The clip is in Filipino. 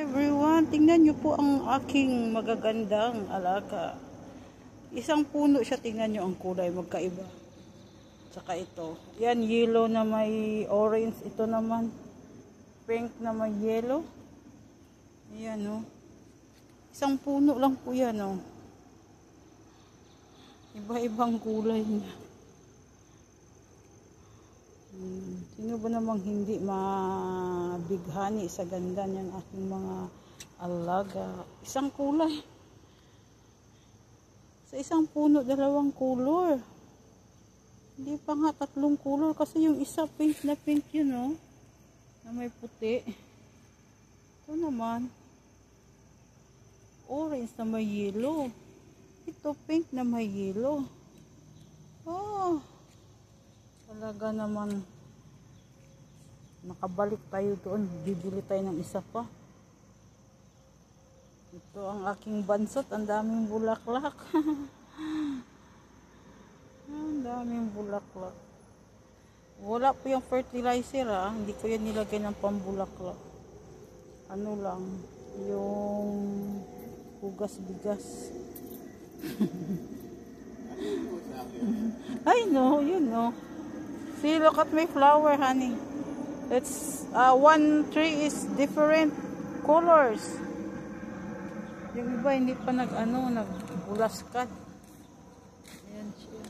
Everyone, tingnan nyo po ang aking magagandang alaga. Isang puno siya, tingnan nyo ang kulay, magkaiba. Saka ito, yan yellow na may orange, ito naman pink na may yellow. Ayan o. Isang puno lang po yan o. Iba-ibang kulay niya. Sino ba namang hindi mabighani sa ganda niyang aking mga alaga? Isang kulay. Sa isang puno, dalawang color. Hindi pa nga tatlong color kasi yung isa pink na pink yun oh. Na may puti. Ito naman orange na may yellow. Ito pink na may yellow. Oh. Talaga naman nakabalik tayo doon, bibili tayo ng isa pa. Ito ang aking bansot, ang daming bulaklak. Ang daming bulaklak. Wala po yung fertilizer hindi ko yan nilagay ng pambulaklak. Ano lang, yung hugas bigas. I know, you know. See, look at my flower, honey. It's one tree is different colors. Yung iba hindi pa nagbulaskat. Ayan siya.